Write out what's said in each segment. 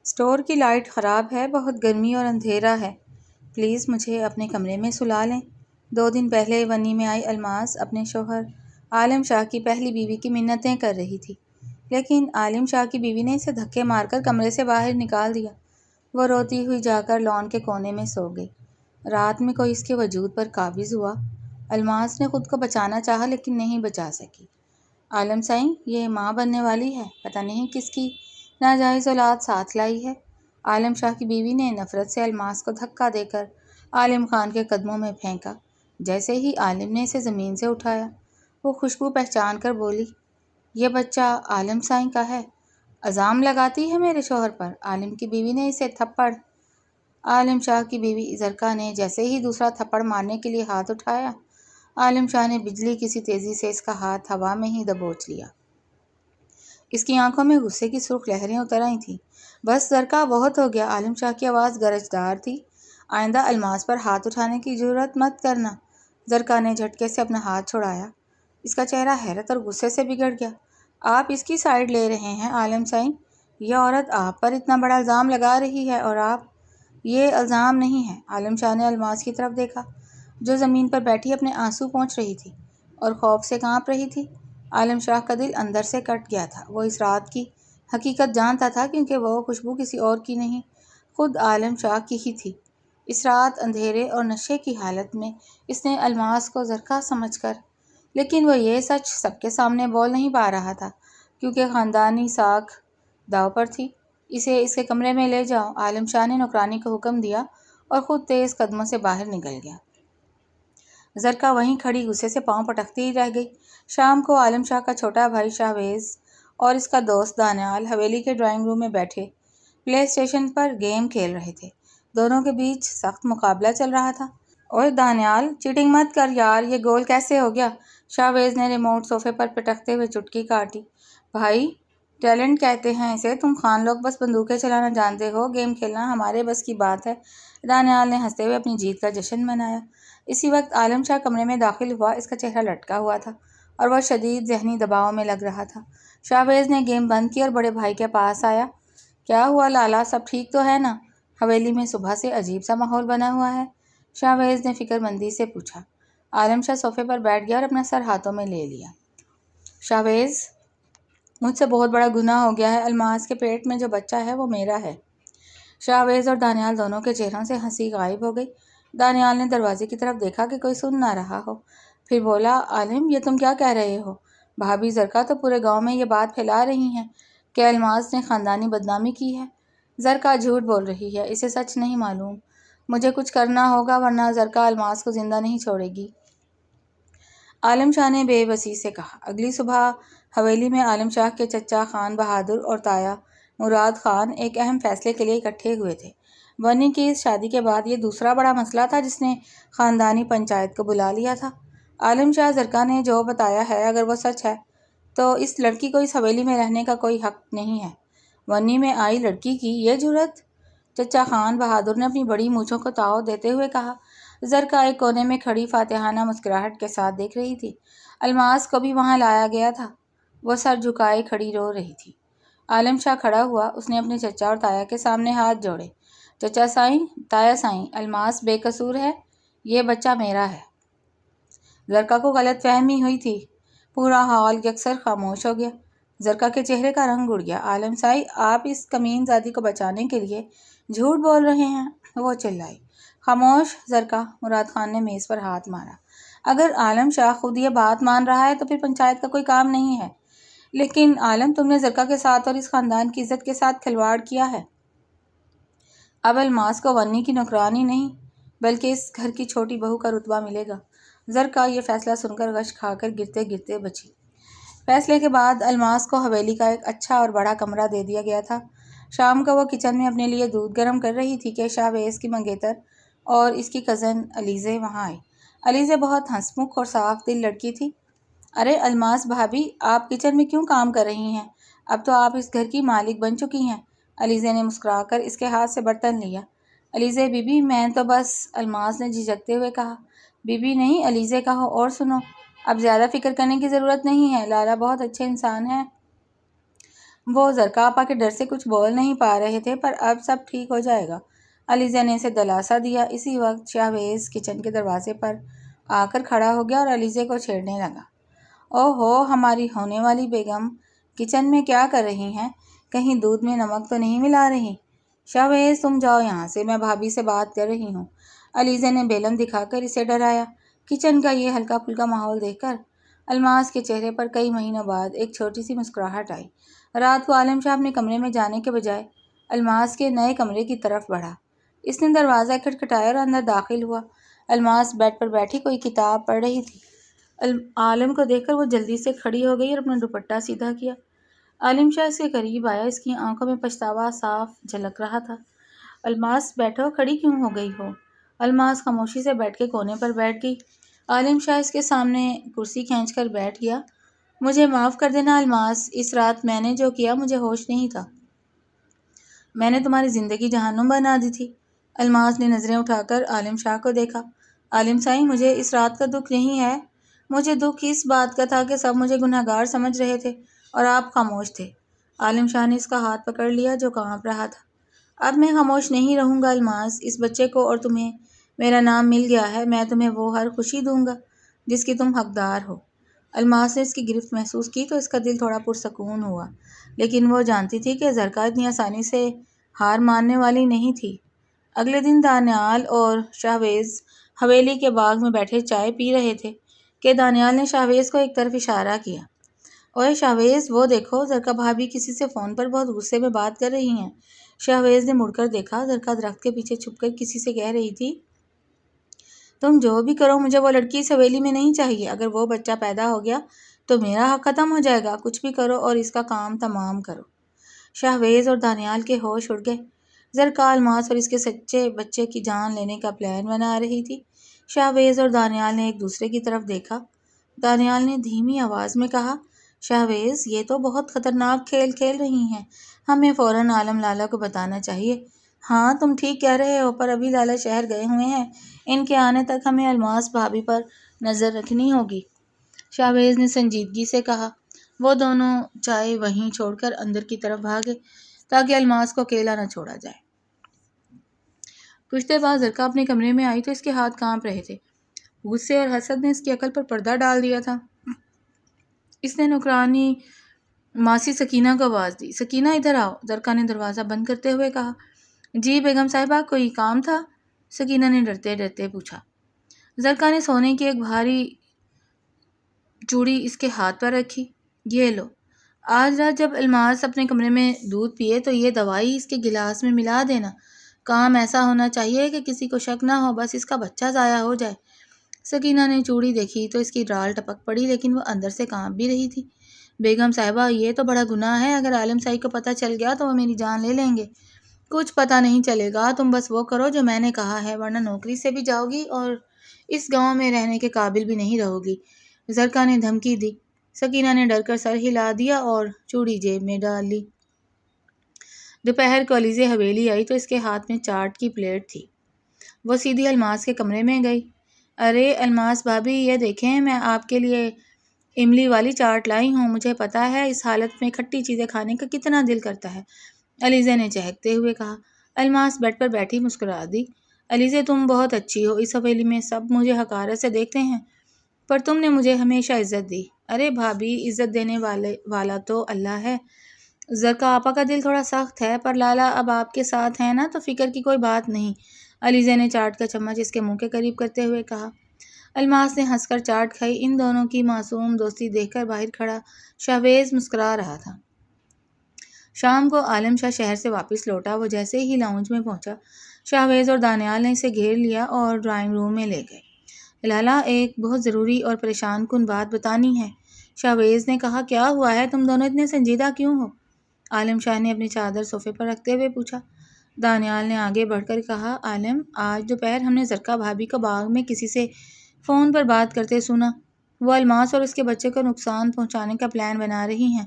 Store کی light خراب ہے، بہت گرمی اور اندھیرا ہے، پلیز مجھے اپنے کمرے میں سلا لیں۔ 2 دن پہلے ونی میں آئی الماس اپنے شوہر عالم شاہ کی پہلی بیوی کی منتیں کر رہی تھی، لیکن عالم شاہ کی بیوی نے اسے دھکے مار کر کمرے سے باہر نکال دیا۔ وہ روتی ہوئی جا کر لان کے کونے میں سو گئی۔ رات میں کوئی اس کے وجود پر قابض ہوا۔ الماس نے خود کو بچانا چاہا لیکن نہیں بچا سکی۔ عالم سائیں، یہ ماں بننے والی ہے، پتہ نہیں کس کی ناجائز اولاد ساتھ لائی ہے۔ عالم شاہ کی بیوی نے نفرت سے الماس کو دھکا دے کر عالم خان کے قدموں میں پھینکا۔ جیسے ہی عالم نے اسے زمین سے اٹھایا، وہ خوشبو پہچان کر بولی، یہ بچہ عالم سائیں کا ہے، الزام لگاتی ہے میرے شوہر پر۔ عالم کی بیوی نے اسے تھپڑ عالم شاہ کی بیوی زرکا نے جیسے ہی دوسرا تھپڑ مارنے کے لیے ہاتھ اٹھایا، عالم شاہ نے بجلی کی سی تیزی سے اس کا ہاتھ ہوا میں ہی دبوچ لیا۔ اس کی آنکھوں میں غصے کی سرخ لہریں اتر آئی تھیں۔ بس زرکا، بہت ہو گیا۔ عالم شاہ کی آواز گرجدار تھی۔ آئندہ الماس پر ہاتھ اٹھانے کی جرات مت کرنا۔ زرکا نے جھٹکے سے اپنا ہاتھ چھڑایا۔ اس کا چہرہ حیرت اور غصے سے بگڑ گیا۔ آپ اس کی سائیڈ لے رہے ہیں عالم سائیں؟ یہ عورت آپ پر اتنا بڑا الزام لگا رہی ہے اور آپ… یہ الزام نہیں ہے۔ عالم شاہ نے الماس کی طرف دیکھا، جو زمین پر بیٹھی اپنے آنسو پونچھ رہی تھی اور خوف سے کانپ رہی تھی۔ عالم شاہ کا دل اندر سے کٹ گیا تھا۔ وہ اس رات کی حقیقت جانتا تھا، کیونکہ وہ خوشبو کسی اور کی نہیں، خود عالم شاہ کی ہی تھی۔ اس رات اندھیرے اور نشے کی حالت میں اس نے الماس کو زرکا سمجھ کر… لیکن وہ یہ سچ سب کے سامنے بول نہیں پا رہا تھا، کیونکہ خاندانی ساکھ داؤ پر تھی۔ اسے اس کے کمرے میں لے جاؤ، عالم شاہ نے نوکرانی کو حکم دیا اور خود تیز قدموں سے باہر نکل گیا۔ زرکا وہیں کھڑی غصے سے پاؤں پٹکتی ہی رہ گئی۔ شام کو عالم شاہ کا چھوٹا بھائی شاہویز اور اس کا دوست دانیال حویلی کے ڈرائنگ روم میں بیٹھے پلے اسٹیشن پر گیم کھیل رہے تھے۔ دونوں کے بیچ سخت مقابلہ چل رہا تھا۔ اوئے دانیال، چیٹنگ مت کر یار، یہ گول کیسے ہو گیا؟ شاہویز نے ریموٹ صوفے پر پٹکتے ہوئے چٹکی کاٹی۔ بھائی، ٹیلنٹ کہتے ہیں اسے، تم خان لوگ بس بندوقیں چلانا جانتے ہو، گیم کھیلنا ہمارے بس کی بات ہے۔ دانیال نے ہنستے ہوئے اپنی جیت کا جشن منایا۔ اسی وقت عالم شاہ کمرے میں داخل ہوا۔ اس کا چہرہ لٹکا ہوا تھا اور وہ شدید ذہنی دباؤ میں لگ رہا تھا۔ شاہویز نے گیم بند کی اور بڑے بھائی کے پاس آیا۔ کیا ہوا لالا، سب ٹھیک تو ہے نا؟ حویلی میں صبح سے عجیب سا ماحول بنا ہوا ہے، شاہویز نے فکر مندی سے پوچھا۔ عالم شاہ صوفے پر بیٹھ گیا اور اپنا سر ہاتھوں میں لے لیا۔ شاہویز، مجھ سے بہت بڑا گناہ ہو گیا ہے، الماس کے پیٹ میں جو بچہ ہے وہ میرا ہے۔ شاہویز اور دانیال دونوں کے چہروں سے ہنسی غائب ہو گئی۔ دانیال نے دروازے کی طرف دیکھا کہ کوئی سن نہ رہا ہو، پھر بولا، عالم، یہ تم کیا کہہ رہے ہو؟ بھابھی زرکا تو پورے گاؤں میں یہ بات پھیلا رہی ہیں کہ الماس نے خاندانی بدنامی کی ہے۔ زرکا جھوٹ بول رہی ہے، اسے سچ نہیں معلوم۔ مجھے کچھ کرنا ہوگا ورنہ زرکا الماس کو زندہ نہیں چھوڑے گی، عالم شاہ نے بے بسی سے کہا۔ اگلی صبح حویلی میں عالم شاہ کے چچا خان بہادر اور تایا مراد خان ایک اہم فیصلے کے لیے اکٹھے ہوئے تھے۔ ونی کی اس شادی کے بعد یہ دوسرا بڑا مسئلہ تھا جس نے خاندانی پنچایت کو بلا لیا تھا۔ عالم شاہ، زرکا نے جو بتایا ہے اگر وہ سچ ہے تو اس لڑکی کو اس حویلی میں رہنے کا کوئی حق نہیں ہے۔ ونی میں آئی لڑکی کی یہ جرات؟ چچا خان بہادر نے اپنی بڑی مونچھوں کو تاؤ دیتے ہوئے کہا۔ زرکا ایک کونے میں کھڑی فاتحانہ مسکراہٹ کے ساتھ دیکھ رہی تھی۔ الماس کو بھی وہاں لایا گیا تھا۔ وہ سر جھکائے کھڑی رو رہی تھی۔ عالم شاہ کھڑا ہوا۔ اس نے اپنے چچا اور تایا کے سامنے ہاتھ جوڑے۔ چچا سائیں، تایا سائیں، الماس بے قصور ہے، یہ بچہ میرا ہے۔ زرکا کو غلط فہمی ہوئی تھی۔ پورا ہال یکسر خاموش ہو گیا۔ زرکا کے چہرے کا رنگ اڑ گیا۔ عالم سائیں، آپ اس کمین زادی کو بچانے کے لیے جھوٹ بول رہے ہیں، وہ چلائی۔ خاموش زرکا، مراد خان نے میز پر ہاتھ مارا۔ اگر عالم شاہ خود یہ بات مان رہا ہے تو پھر پنچایت کا کوئی کام نہیں ہے۔ لیکن عالم، تم نے زرکا کے ساتھ اور اس خاندان کی عزت کے ساتھ کھلواڑ کیا ہے۔ اب الماس کو ونی کی نوکرانی نہیں بلکہ اس گھر کی چھوٹی بہو کا رتبہ ملے گا۔ زرکا یہ فیصلہ سن کر غش کھا کر گرتے گرتے بچی۔ فیصلے کے بعد الماس کو حویلی کا ایک اچھا اور بڑا کمرہ دے دیا گیا تھا۔ شام کو وہ کچن میں اپنے لیے دودھ گرم کر رہی تھی کہ شاہویز کی منگیتر اور اس کی کزن علیزے وہاں آئی۔ علیزے بہت ہنس مکھ اور صاف دل لڑکی تھی۔ ارے الماس بھابھی، آپ کچن میں کیوں کام کر رہی ہیں؟ اب تو آپ اس گھر کی مالک بن چکی ہیں۔ علیزے نے مسکرا کر اس کے ہاتھ سے برتن لیا۔ علیزے بی بی، میں تو بس… الماس نے جھجکتے ہوئے کہا۔ بی بی نہیں، علیزے کہو۔ اور سنو، اب زیادہ فکر کرنے کی ضرورت نہیں ہے، لالا بہت اچھے انسان ہیں۔ وہ زرکا آپا کے ڈر سے کچھ بول نہیں پا رہے تھے، پر اب سب ٹھیک ہو جائے گا، علیزہ نے اسے دلاسا دیا۔ اسی وقت شاہویز کچن کے دروازے پر آ کر کھڑا ہو گیا اور علیزہ کو چھیڑنے لگا۔ او ہو، ہماری ہونے والی بیگم کچن میں کیا کر رہی ہیں؟ کہیں دودھ میں نمک تو نہیں ملا رہی؟ شاہویز تم جاؤ یہاں سے، میں بھابھی سے بات کر رہی ہوں، علیزہ نے بیلن دکھا کر اسے ڈرایا۔ کچن کا یہ ہلکا پھلکا ماحول دیکھ کر الماس کے چہرے پر کئی مہینوں بعد ایک چھوٹی سی مسکراہٹ آئی۔ رات کو عالم شاہ اپنے کمرے میں جانے کے بجائے الماس کے نئے کمرے کی طرف بڑھا۔ اس نے دروازہ کھٹکھٹایا اور اندر داخل ہوا۔ الماس بیڈ پر بیٹھی کوئی کتاب پڑھ رہی تھی۔ عالم کو دیکھ کر وہ جلدی سے کھڑی ہو گئی اور اپنا دوپٹہ سیدھا کیا۔ عالم شاہ اس کے قریب آیا، اس کی آنکھوں میں پچھتاوا صاف جھلک رہا تھا۔ الماس بیٹھو، کھڑی کیوں ہو گئی ہو؟ الماس خاموشی سے بیڈ کے کونے پر بیٹھ گئی۔ عالم شاہ اس کے سامنے کرسی کھینچ کر بیٹھ گیا۔ مجھے معاف کر دینا الماس، اس رات میں نے جو کیا مجھے ہوش نہیں تھا، میں نے تمہاری زندگی جہنم بنا دی تھی۔ الماس نے نظریں اٹھا کر عالم شاہ کو دیکھا۔ عالم سائیں، مجھے اس رات کا دکھ نہیں ہے، مجھے دکھ اس بات کا تھا کہ سب مجھے گنہگار سمجھ رہے تھے اور آپ خاموش تھے۔ عالم شاہ نے اس کا ہاتھ پکڑ لیا جو کانپ رہا تھا۔ اب میں خاموش نہیں رہوں گا الماس، اس بچے کو اور تمہیں میرا نام مل گیا ہے، میں تمہیں وہ ہر خوشی دوں گا جس کی تم حقدار ہو۔ الماس نے اس کی گرفت محسوس کی تو اس کا دل تھوڑا پرسکون ہوا، لیکن وہ جانتی تھی کہ زرکا اتنی آسانی سے ہار ماننے والی نہیں تھی۔ اگلے دن دانیال اور شاہویز حویلی کے باغ میں بیٹھے چائے پی رہے تھے کہ دانیال نے شاہویز کو ایک طرف اشارہ کیا۔ اوئے شاہویز، وہ دیکھو، زرکا بھابھی کسی سے فون پر بہت غصے میں بات کر رہی ہیں۔ شاہویز نے مڑ کر دیکھا، زرکا درخت کے پیچھے چھپ کر کسی سے کہہ رہی تھی، تم جو بھی کرو مجھے وہ لڑکی اس حویلی میں نہیں چاہیے، اگر وہ بچہ پیدا ہو گیا تو میرا حق ختم ہو جائے گا، کچھ بھی کرو اور اس کا کام تمام کرو۔ شاہویز اور دانیال کے ہوش اڑ گئے۔ زرکا الماس اور اس کے سچے بچے کی جان لینے کا پلان بنا رہی تھی۔ شاہویز اور دانیال نے ایک دوسرے کی طرف دیکھا۔ دانیال نے دھیمی آواز میں کہا، شاہویز یہ تو بہت خطرناک کھیل کھیل رہی ہیں، ہمیں فوراً عالم لالا کو بتانا چاہیے۔ ہاں تم ٹھیک کہہ رہے ہو، پر ابھی لالا شہر گئے ہوئے ہیں، ان کے آنے تک ہمیں الماس بھابھی پر نظر رکھنی ہوگی۔ شاہویز نے سنجیدگی سے کہا۔ وہ دونوں چائے وہیں چھوڑ کر اندر کی طرف بھاگے تاکہ الماس کو اکیلا نہ چھوڑا جائے۔ کچھ دیر بعد زرکا اپنے کمرے میں آئی تو اس کے ہاتھ کانپ رہے تھے۔ غصے اور حسد نے اس کی عقل پر پردہ ڈال دیا تھا۔ اس نے نوکرانی ماسی سکینہ کو آواز دی۔ سکینہ ادھر آؤ، زرکا نے دروازہ بند کرتے ہوئے کہا۔ جی بیگم صاحبہ، کوئی کام تھا؟ سکینہ نے ڈرتے ڈرتے پوچھا۔ زرکا نے سونے کی ایک بھاری چوڑی اس کے ہاتھ پر رکھی۔ یہ لو، آج رات جب الماس اپنے کمرے میں دودھ پیے تو یہ دوائی اس کے گلاس میں ملا دینا، کام ایسا ہونا چاہیے کہ کسی کو شک نہ ہو، بس اس کا بچہ ضائع ہو جائے۔ سکینہ نے چوڑی دیکھی تو اس کی ڈال ٹپک پڑی، لیکن وہ اندر سے کانپ بھی رہی تھی۔ بیگم صاحبہ، یہ تو بڑا گناہ ہے، اگر عالم صاحب کو پتہ چل گیا تو وہ میری جان لے لیں گے۔ کچھ پتہ نہیں چلے گا، تم بس وہ کرو جو میں نے کہا ہے، ورنہ نوکری سے بھی جاؤ گی اور اس گاؤں میں رہنے کے قابل بھی نہیں رہو گی، زرکا نے دھمکی دی۔ سکینہ نے ڈر کر سر ہلا دیا اور چوڑی جیب میں ڈال لی۔ دوپہر کو علیزہ حویلی آئی تو اس کے ہاتھ میں چاٹ کی پلیٹ تھی۔ وہ سیدھی الماس کے کمرے میں گئی۔ ارے الماس بھابھی، یہ دیکھیں، میں آپ کے لیے املی والی چاٹ لائی ہوں، مجھے پتہ ہے اس حالت میں کھٹی چیزیں کھانے کا کتنا دل کرتا ہے، علیزہ نے چہکتے ہوئے کہا۔ الماس بیڈ پر بیٹھی مسکرا دی۔ علیزہ تم بہت اچھی ہو، اس حویلی میں سب مجھے حقارت سے دیکھتے ہیں، پر تم نے مجھے ہمیشہ عزت دی۔ ارے بھابھی، عزت دینے والا تو اللہ ہے۔ زرکا آپا کا دل تھوڑا سخت ہے، پر لالا اب آپ کے ساتھ ہیں نا، تو فکر کی کوئی بات نہیں، علیزہ نے چاٹ کا چمچ اس کے منہ کے قریب کرتے ہوئے کہا۔ الماس نے ہنس کر چاٹ کھائی۔ ان دونوں کی معصوم دوستی دیکھ کر باہر کھڑا شاہویز مسکرا رہا تھا۔ شام کو عالم شاہ شہر سے واپس لوٹا۔ وہ جیسے ہی لاؤنج میں پہنچا، شاہویز اور دانیال نے اسے گھیر لیا اور ڈرائنگ روم میں لے گئے۔ لالا، ایک بہت ضروری اور پریشان کن بات بتانی ہے، شاہویز نے کہا۔ کیا ہوا ہے؟ تم دونوں اتنے سنجیدہ کیوں ہو؟ عالم شاہ نے اپنی چادر صوفے پر رکھتے ہوئے پوچھا۔ دانیال نے آگے بڑھ کر کہا، عالم، آج دوپہر ہم نے زرکا بھابھی کو باغ میں کسی سے فون پر بات کرتے سنا۔ وہ الماس اور اس کے بچے کو نقصان پہنچانے کا پلان بنا رہی ہیں۔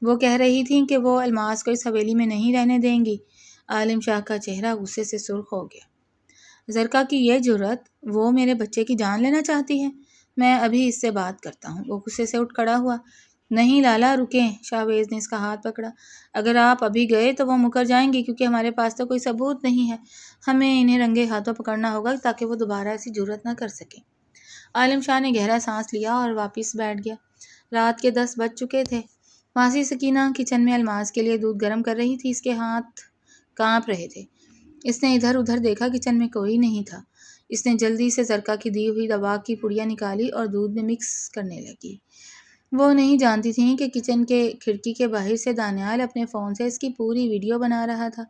وہ کہہ رہی تھیں کہ وہ الماس کو اس حویلی میں نہیں رہنے دیں گی۔ عالم شاہ کا چہرہ غصے سے سرخ ہو گیا۔ زرکا کی یہ جرأت، وہ میرے بچے کی جان لینا چاہتی ہے؟ میں ابھی اس سے بات کرتا ہوں۔ وہ غصے سے اٹھ کھڑا ہوا۔ نہیں لالا رکیں، شاہویز نے اس کا ہاتھ پکڑا۔ اگر آپ ابھی گئے تو وہ مکر جائیں گے کیونکہ ہمارے پاس تو کوئی ثبوت نہیں ہے۔ ہمیں انہیں رنگے ہاتھوں پکڑنا ہوگا تاکہ وہ دوبارہ ایسی جرات نہ کر سکیں۔ عالم شاہ نے گہرا سانس لیا اور واپس بیٹھ گیا۔ رات کے 10 بج چکے تھے۔ ماسی سکینہ کچن میں الماس کے لیے دودھ گرم کر رہی تھی۔ اس کے ہاتھ کانپ رہے تھے۔ اس نے ادھر ادھر دیکھا، کچن میں کوئی نہیں تھا۔ اس نے جلدی سے زرکا کی دی ہوئی دوا کی پڑیاں نکالی اور دودھ میں مکس کرنے لگی۔ وہ نہیں جانتی تھیں کہ کچن کے کھڑکی کے باہر سے دانیال اپنے فون سے اس کی پوری ویڈیو بنا رہا تھا۔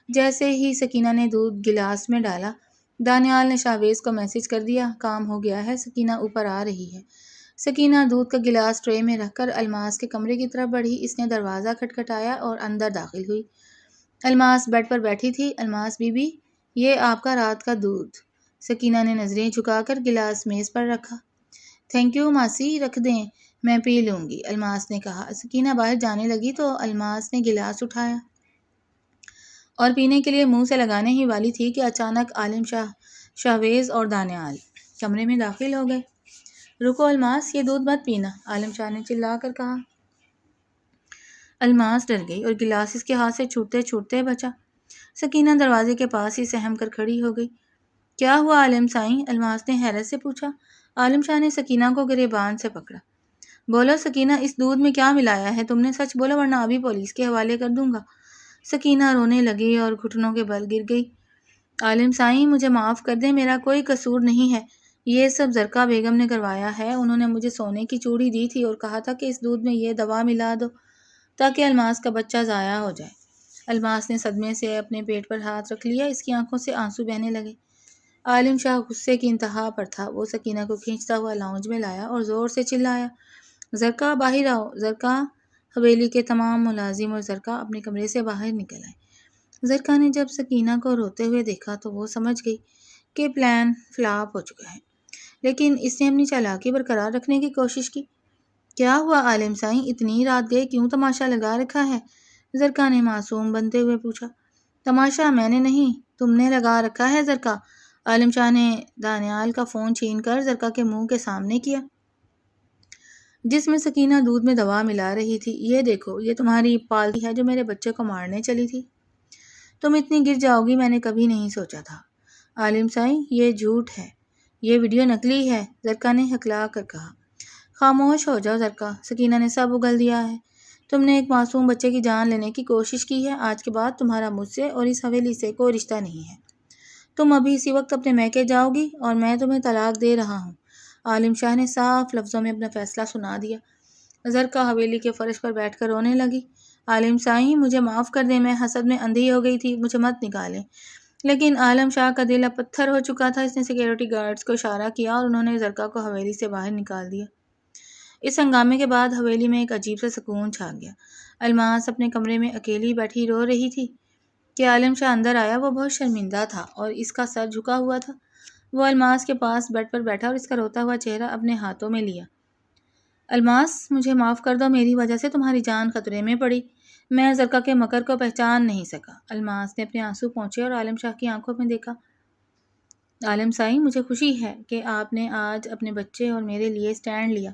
جیسے ہی سکینہ نے دودھ گلاس میں ڈالا، دانیال نے شاہویز کو میسج کر دیا، کام ہو گیا ہے، سکینہ اوپر آ رہی ہے۔ سکینہ دودھ کا گلاس ٹرے میں رکھ کر الماس کے کمرے کی طرف بڑھی۔ اس نے دروازہ کھٹکھٹایا اور اندر داخل ہوئی۔ الماس بیڈ پر بیٹھی تھی۔ الماس بی بی، یہ آپ کا رات کا دودھ۔ سکینہ نے نظریں جھکا کر گلاس میز پر رکھا۔ تھینک یو ماسی، رکھ دیں، میں پی لوں گی، الماس نے کہا۔ سکینہ باہر جانے لگی تو الماس نے گلاس اٹھایا اور پینے کے لیے منہ سے لگانے ہی والی تھی کہ اچانک عالم شاہ، شاہویز اور دانیال کمرے میں داخل ہو گئے۔ رکو الماس، یہ دودھ مت پینا، عالم شاہ نے چلا کر کہا۔ الماس ڈر گئی اور گلاس اس کے ہاتھ سے چھوٹتے چھوٹتے بچا۔ سکینہ دروازے کے پاس ہی سہم کر کھڑی ہو گئی۔ کیا ہوا عالم سائیں؟ الماس نے حیرت سے پوچھا۔ عالم شاہ نے سکینہ کو گریبان سے پکڑا۔ بولو سکینہ، اس دودھ میں کیا ملایا ہے تم نے؟ سچ بولو ورنہ ابھی پولیس کے حوالے کر دوں گا۔ سکینہ رونے لگی اور گھٹنوں کے بل گر گئی۔ عالم سائیں، مجھے معاف کر دیں، میرا کوئی قصور نہیں ہے۔ یہ سب زرکا بیگم نے کروایا ہے۔ انہوں نے مجھے سونے کی چوڑی دی تھی اور کہا تھا کہ اس دودھ میں یہ دوا ملا دو تاکہ الماس کا بچہ ضائع ہو جائے۔ الماس نے صدمے سے اپنے پیٹ پر ہاتھ رکھ لیا۔ اس کی آنکھوں سے آنسو بہنے لگے۔ عالم شاہ غصے کی انتہا پر تھا۔ وہ سکینہ کو کھینچتا ہوا لاؤنج میں لایا اور زور سے چلایا، زرکا باہر آؤ، زرکا! حویلی کے تمام ملازم اور زرکا اپنے کمرے سے باہر نکل آئے۔ زرکا نے جب سکینہ کو روتے ہوئے دیکھا تو وہ سمجھ گئی کہ پلان فلاپ ہو چکا ہے، لیکن اس نے اپنی چالاکی برقرار رکھنے کی کوشش کی۔ کیا ہوا عالم سائیں، اتنی رات گئے کیوں تماشا لگا رکھا ہے؟ زرکا نے معصوم بنتے ہوئے پوچھا۔ تماشا میں نے نہیں، تم نے لگا رکھا ہے زرکا۔ عالم شاہ نے دانیال کا فون چھین کر زرکا کے منہ کے سامنے کیا، جس میں سکینہ دودھ میں دوا ملا رہی تھی۔ یہ دیکھو، یہ تمہاری پالتی ہے جو میرے بچے کو مارنے چلی تھی۔ تم اتنی گر جاؤ گی میں نے کبھی نہیں سوچا تھا۔ عالم سائیں، یہ جھوٹ ہے، یہ ویڈیو نکلی ہے، زرکا نے ہکلا کر کہا۔ خاموش ہو جاؤ زرکا، سکینہ نے سب اگل دیا ہے۔ تم نے ایک معصوم بچے کی جان لینے کی کوشش کی ہے۔ آج کے بعد تمہارا مجھ سے اور اس حویلی سے کوئی رشتہ نہیں ہے۔ تم ابھی اسی وقت اپنے میکے جاؤ گی اور میں تمہیں طلاق دے رہا ہوں۔ عالم شاہ نے صاف لفظوں میں اپنا فیصلہ سنا دیا۔ زرکا حویلی کے فرش پر بیٹھ کر رونے لگی۔ عالم سائیں، مجھے معاف کر دیں، میں حسد میں اندھی ہو گئی تھی، مجھے مت نکالیں۔ لیکن عالم شاہ کا دل اب پتھر ہو چکا تھا۔ اس نے سیکیورٹی گارڈز کو اشارہ کیا اور انہوں نے زرکا کو حویلی سے باہر نکال دیا۔ اس ہنگامے کے بعد حویلی میں ایک عجیب سا سکون چھا گیا۔ الماس اپنے کمرے میں اکیلی بیٹھی رو رہی تھی کہ عالم شاہ اندر آیا۔ وہ بہت شرمندہ تھا اور اس کا سر جھکا ہوا تھا۔ وہ الماس کے پاس بیڈ پر بیٹھا اور اس کا روتا ہوا چہرہ اپنے ہاتھوں میں لیا۔ الماس، مجھے معاف کر دو، میری وجہ سے تمہاری جان خطرے میں پڑی۔ میں زرکا کے مکر کو پہچان نہیں سکا۔ الماس نے اپنے آنسو پونچھے اور عالم شاہ کی آنکھوں میں دیکھا۔ عالم سائیں، مجھے خوشی ہے کہ آپ نے آج اپنے بچے اور میرے لیے سٹینڈ لیا۔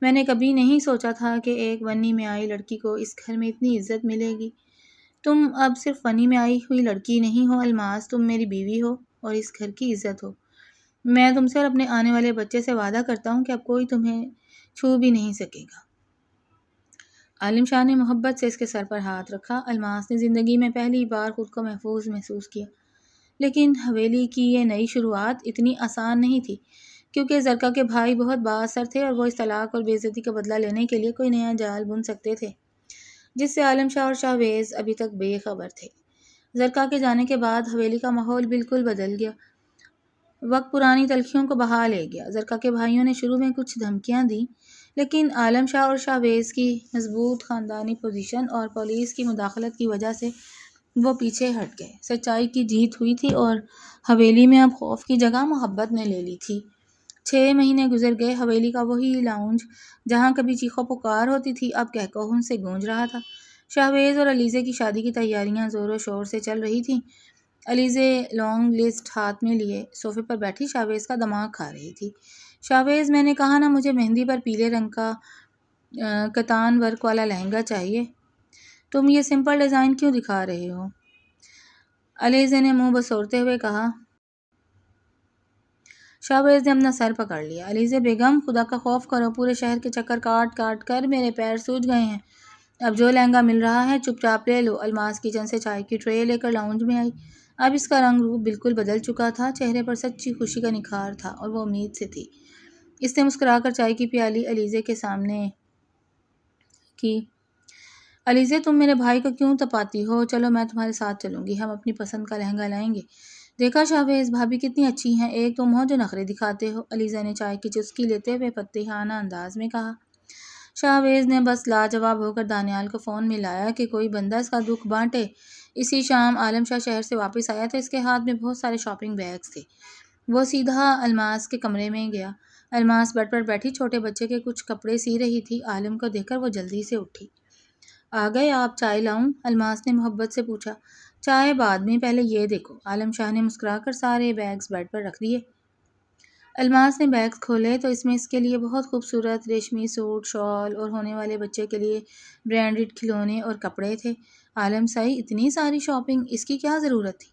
میں نے کبھی نہیں سوچا تھا کہ ایک ونی میں آئی لڑکی کو اس گھر میں اتنی عزت ملے گی۔ تم اب صرف ونی میں آئی ہوئی لڑکی نہیں ہو الماس، تم میری بیوی ہو اور اس گھر کی عزت ہو۔ میں تم سے اور اپنے آنے والے بچے سے وعدہ کرتا ہوں کہ اب کوئی تمہیں چھو بھی نہیں سکے گا۔ عالم شاہ نے محبت سے اس کے سر پر ہاتھ رکھا۔ الماس نے زندگی میں پہلی بار خود کو محفوظ محسوس کیا۔ لیکن حویلی کی یہ نئی شروعات اتنی آسان نہیں تھی، کیونکہ زرکا کے بھائی بہت با اثر تھے اور وہ اس طلاق اور بے عزتی کا بدلہ لینے کے لیے کوئی نیا جال بن سکتے تھے، جس سے عالم شاہ اور شاہویز ابھی تک بے خبر تھے۔ زرکا کے جانے کے بعد حویلی کا ماحول بالکل بدل گیا۔ وقت پرانی تلخیوں کو بہا لے گیا۔ زرکا کے بھائیوں نے شروع میں کچھ دھمکیاں دیں، لیکن عالم شاہ اور شاہویز کی مضبوط خاندانی پوزیشن اور پولیس کی مداخلت کی وجہ سے وہ پیچھے ہٹ گئے۔ سچائی کی جیت ہوئی تھی اور حویلی میں اب خوف کی جگہ محبت نے لے لی تھی۔ 6 مہینے گزر گئے۔ حویلی کا وہی لاؤنج جہاں کبھی چیخو پکار ہوتی تھی اب کہکہوں سے گونج رہا تھا۔ شاہویز اور علیزے کی شادی کی تیاریاں زور و شور سے چل رہی تھیں۔ علیزے لانگ لسٹ ہاتھ میں لیے صوفے پر بیٹھی شاہویز کا دماغ کھا رہی تھی۔ شاہویز، میں نے کہا نا مجھے مہندی پر پیلے رنگ کا کتان ورک والا لہنگا چاہیے۔ تم یہ سمپل ڈیزائن کیوں دکھا رہے ہو؟ علیزے نے منہ بسورتے ہوئے کہا۔ شاہباز نے اپنا سر پکڑ لیا۔ علیزے بیگم، خدا کا خوف کرو، پورے شہر کے چکر کاٹ کاٹ کر میرے پیر سوج گئے ہیں۔ اب جو لہنگا مل رہا ہے چپ چاپ لے لو۔ الماس کچن سے چائے کی ٹرے لے کر لاؤنج میں آئی۔ اب اس کا رنگ روپ بالکل بدل چکا تھا، چہرے پر سچی خوشی کا نکھار تھا اور وہ امید سے تھی۔ اس نے مسکرا کر چائے کی پیالی علیزے کے سامنے کی۔ علیزے، تم میرے بھائی کو کیوں تپاتی ہو؟ چلو میں تمہارے ساتھ چلوں گی، ہم اپنی پسند کا لہنگا لائیں گے۔ دیکھا شاہباز، بھابھی کتنی اچھی ہیں، ایک تم ہو جو نخرے دکھاتے ہو، علیزہ نے چائے کی چسکی لیتے ہوئے فتحانہ انداز میں کہا۔ شاہباز نے بس لاجواب ہو کر دانیال کو فون ملایا کہ کوئی بندہ اس کا دکھ بانٹے۔ اسی شام عالم شاہ شہر سے واپس آیا تو اس کے ہاتھ میں بہت سارے شاپنگ بیگز تھے۔ وہ سیدھا الماس کے کمرے میں گیا۔ الماس بیڈ پر بیٹھی چھوٹے بچے کے کچھ کپڑے سی رہی تھی۔ عالم کو دیکھ کر وہ جلدی سے اٹھی۔ آ گئے آپ، چائے لاؤں؟ الماس نے محبت سے پوچھا۔ چائے بعد میں، پہلے یہ دیکھو۔ عالم شاہ نے مسکرا کر سارے بیگز بیڈ پر رکھ دیے۔ الماس نے بیگز کھولے تو اس میں اس کے لیے بہت خوبصورت ریشمی سوٹ، شال اور ہونے والے بچے کے لیے برانڈڈ کھلونے اور کپڑے تھے۔ عالم سائی، اتنی ساری شاپنگ، اس کی کیا ضرورت تھی؟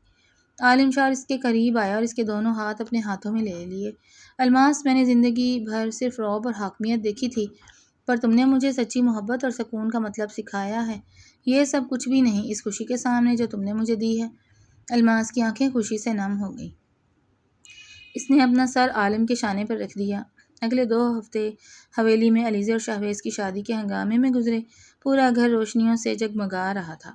عالم شاہ اس کے قریب آیا اور اس کے دونوں ہاتھ اپنے ہاتھوں میں لے لیے۔ الماس، میں نے زندگی بھر صرف رعب اور حاکمیت دیکھی تھی، پر تم نے مجھے سچی محبت اور سکون کا مطلب سکھایا ہے۔ یہ سب کچھ بھی نہیں اس خوشی کے سامنے جو تم نے مجھے دی ہے۔ الماس کی آنکھیں خوشی سے نم ہو گئیں۔ اس نے اپنا سر عالم کے شانے پر رکھ دیا۔ اگلے 2 ہفتے حویلی میں علیزے اور شاہباز کی شادی کے ہنگامے میں گزرے۔ پورا گھر روشنیوں سے جگمگا رہا تھا۔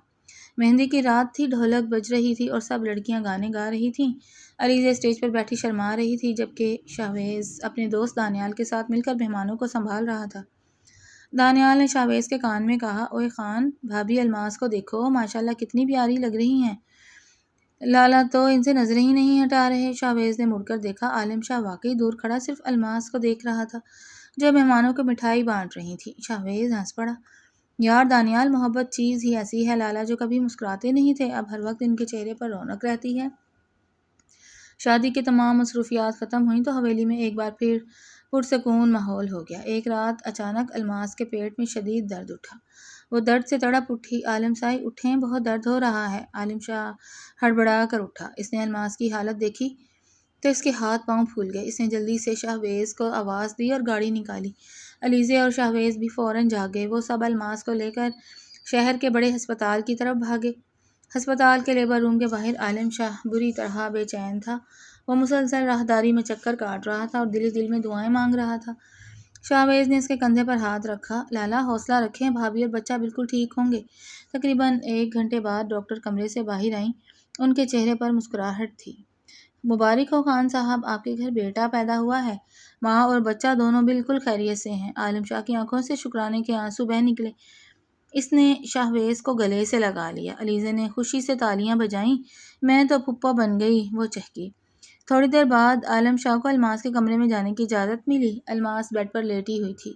مہندی کی رات تھی، ڈھولک بج رہی تھی اور سب لڑکیاں گانے گا رہی تھیں۔ علیزے اسٹیج پر بیٹھی شرما رہی تھی جبکہ شاہباز اپنے دوست دانیال کے ساتھ مل کر مہمانوں کو سنبھال رہا تھا۔ دانیال نے شاہباز کے کان میں کہا، اوئے خان، بھابھی الماس کو دیکھو، ماشاءاللہ کتنی پیاری لگ رہی ہیں۔ لالا تو ان سے نظریں ہی نہیں ہٹا رہے۔ شاہباز نے مڑ کر دیکھا۔ عالم شاہ واقعی دور کھڑا صرف الماس کو دیکھ رہا تھا جو مہمانوں کو مٹھائی بانٹ رہی تھی۔ شاہباز ہنس پڑا۔ یار دانیال، محبت چیز ہی ایسی ہے، لالا جو کبھی مسکراتے نہیں تھے اب ہر وقت ان کے چہرے پر رونق رہتی ہے۔ شادی کی تمام مصروفیات ختم ہوئیں تو حویلی میں ایک بار پھر پرسکون ماحول ہو گیا۔ ایک رات اچانک الماس کے پیٹ میں شدید درد اٹھا۔ وہ درد سے تڑپ اٹھی۔ عالم سائی، اٹھیں، بہت درد ہو رہا ہے۔ عالم شاہ ہڑبڑا کر اٹھا۔ اس نے الماس کی حالت دیکھی تو اس کے ہاتھ پاؤں پھول گئے۔ اس نے جلدی سے شاہباز کو آواز دی اور گاڑی نکالی۔ علیزے اور شاہباز بھی فوراً جاگ گئے۔ وہ سب الماس کو لے کر شہر کے بڑے ہسپتال کی طرف بھاگے۔ ہسپتال کے لیبر روم کے باہر عالم شاہ بری طرح بے چین تھا۔ وہ مسلسل راہداری میں چکر کاٹ رہا تھا اور دل ہی دل میں دعائیں مانگ رہا تھا۔ شاہباز نے اس کے کندھے پر ہاتھ رکھا۔ لالا، حوصلہ رکھیں، بھابھی اور بچہ بالکل ٹھیک ہوں گے۔ تقریباً 1 گھنٹے بعد ڈاکٹر کمرے سے باہر آئیں۔ ان کے چہرے پر مسکراہٹ تھی۔ مبارک ہو خان صاحب، آپ کے گھر بیٹا پیدا ہوا ہے۔ ماں اور بچہ دونوں بالکل خیریت سے ہیں۔ عالم شاہ کی آنکھوں سے شکرانے کے آنسو بہہ نکلے۔ اس نے شاہباز کو گلے سے لگا لیا۔ علیزے نے خوشی سے تالیاں بجائیں۔ میں تو پھپھو بن گئی، وہ چہکی۔ تھوڑی دیر بعد عالم شاہ کو الماس کے کمرے میں جانے کی اجازت ملی۔ الماس بیڈ پر لیٹی ہوئی تھی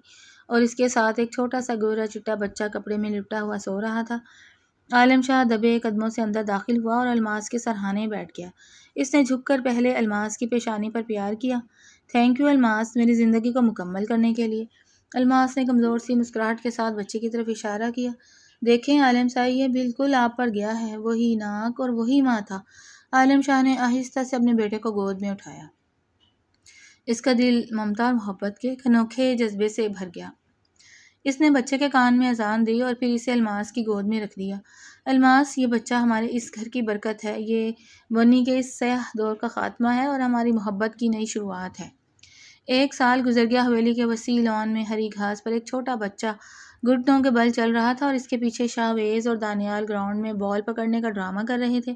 اور اس کے ساتھ ایک چھوٹا سا گورا چٹا بچہ کپڑے میں لپٹا ہوا سو رہا تھا۔ عالم شاہ دبے قدموں سے اندر داخل ہوا اور الماس کے سرہانے بیٹھ گیا۔ اس نے جھک کر پہلے الماس کی پیشانی پر پیار کیا۔ تھینک یو الماس، میری زندگی کو مکمل کرنے کے لیے۔ الماس نے کمزور سی مسکراہٹ کے ساتھ بچے کی طرف اشارہ کیا۔ دیکھیں عالم سائی، یہ بالکل آپ پر گیا ہے، وہی ناک اور وہی ماں تھا۔ عالم شاہ نے آہستہ سے اپنے بیٹے کو گود میں اٹھایا۔ اس کا دل ممتا اور محبت کے ایک انوکھے جذبے سے بھر گیا۔ اس نے بچے کے کان میں اذان دی اور پھر اسے الماس کی گود میں رکھ دیا۔ الماس، یہ بچہ ہمارے اس گھر کی برکت ہے، یہ بنی کے اس سیاہ دور کا خاتمہ ہے اور ہماری محبت کی نئی شروعات ہے۔ 1 سال گزر گیا۔ حویلی کے وسیع لان میں ہری گھاس پر ایک چھوٹا بچہ گھٹنوں کے بل چل رہا تھا اور اس کے پیچھے شاہباز اور دانیال گراؤنڈ میں بال پکڑنے کا ڈرامہ کر رہے تھے۔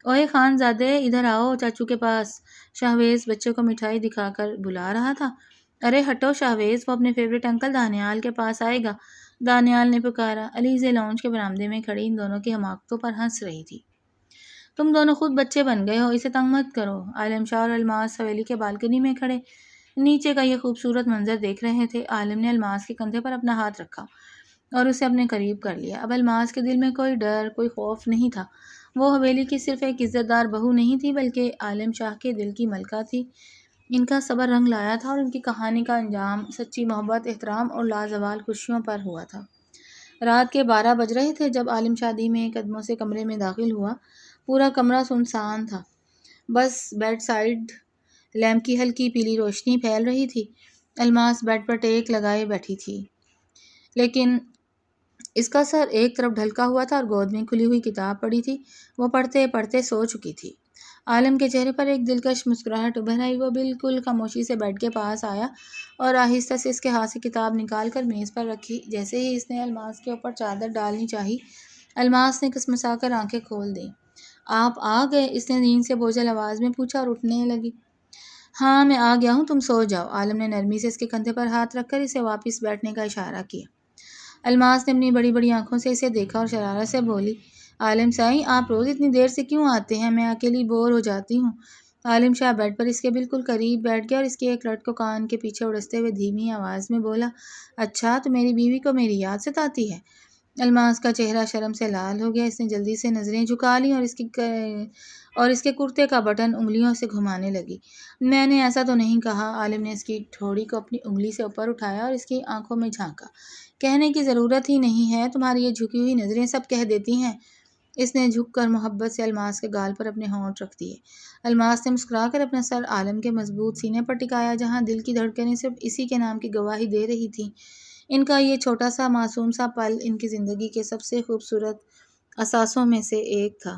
اوئے خان زادے، ادھر آؤ چاچو کے پاس، شاہباز بچے کو مٹھائی دکھا کر بلا رہا تھا۔ ارے ہٹو شاہباز، وہ اپنے فیورٹ انکل دانیال کے پاس آئے گا، دانیال نے پکارا۔ علیزے لاؤنج کے برآمدے میں کھڑی ان دونوں کی حماقتوں پر ہنس رہی تھی۔ تم دونوں خود بچے بن گئے ہو، اسے تنگ مت کرو۔ عالم شاہ اور الماس حویلی کے بالکنی میں کھڑے نیچے کا یہ خوبصورت منظر دیکھ رہے تھے۔ عالم نے الماس کے کندھے پر اپنا ہاتھ رکھا اور اسے اپنے قریب کر لیا۔ اب الماس کے دل میں کوئی ڈر، کوئی خوف نہیں تھا۔ وہ حویلی کی صرف ایک عزت دار بہو نہیں تھی بلکہ عالم شاہ کے دل کی ملکہ تھی۔ ان کا صبر رنگ لایا تھا اور ان کی کہانی کا انجام سچی محبت، احترام اور لازوال خوشیوں پر ہوا تھا۔ رات کے 12 بج رہے تھے جب عالم شادی میں قدموں سے کمرے میں داخل ہوا۔ پورا کمرہ سنسان تھا، بس بیڈ سائڈ لیمپ کی ہلکی پیلی روشنی پھیل رہی تھی۔ الماس بیڈ پر ٹیک لگائے بیٹھی تھی، لیکن اس کا سر ایک طرف ڈھلکا ہوا تھا اور گود میں کھلی ہوئی کتاب پڑھی تھی۔ وہ پڑھتے پڑھتے سو چکی تھی۔ عالم کے چہرے پر ایک دلکش مسکراہٹ ابھر آئی۔ وہ بالکل خاموشی سے بیڈ کے پاس آیا اور آہستہ سے اس کے ہاتھ سے کتاب نکال کر میز پر رکھی۔ جیسے ہی اس نے الماس کے اوپر چادر ڈالنی چاہی، الماس نے کسمسا کر آنکھیں کھول دیں۔ آپ آ گئے؟ اس نے نیند سے بوجھل آواز میں پوچھا اور اٹھنے لگی۔ ہاں میں آ گیا ہوں، تم سو جاؤ۔ عالم نے نرمی سے اس کے کندھے پر ہاتھ رکھ کر اسے واپس بیٹھنے کا اشارہ کیا۔ الماس نے اپنی بڑی بڑی آنکھوں سے اسے دیکھا اور شرارت سے بولی، عالم سائیں آپ روز اتنی دیر سے کیوں آتے ہیں؟ میں اکیلی بور ہو جاتی ہوں۔ عالم شاہ بیڈ پر اس کے بالکل قریب بیٹھ گیا اور اس کی ایک لٹ کو کان کے پیچھے اڑستے ہوئے دھیمی آواز میں بولا، اچھا تو میری بیوی کو میری یاد ستاتی ہے؟ الماس کا چہرہ شرم سے لال ہو گیا۔ اس نے جلدی سے نظریں جھکا لیں اور اس کے کرتے کا بٹن انگلیوں سے گھمانے لگی۔ میں نے ایسا تو نہیں کہا۔ عالم نے اس کی ٹھوڑی کو اپنی انگلی سے اوپر اٹھایا اور اس کی آنکھوں میں جھانکا۔ کہنے کی ضرورت ہی نہیں ہے، تمہاری یہ جھکی ہوئی نظریں سب کہہ دیتی ہیں۔ اس نے جھک کر محبت سے الماس کے گال پر اپنے ہونٹ رکھ دیے۔ الماس نے مسکرا کر اپنا سر عالم کے مضبوط سینے پر ٹکایا جہاں دل کی دھڑکنیں صرف اسی کے نام کی گواہی دے رہی تھیں۔ ان کا یہ چھوٹا سا معصوم سا پل ان کی زندگی کے سب سے خوبصورت اثاثوں میں سے ایک تھا۔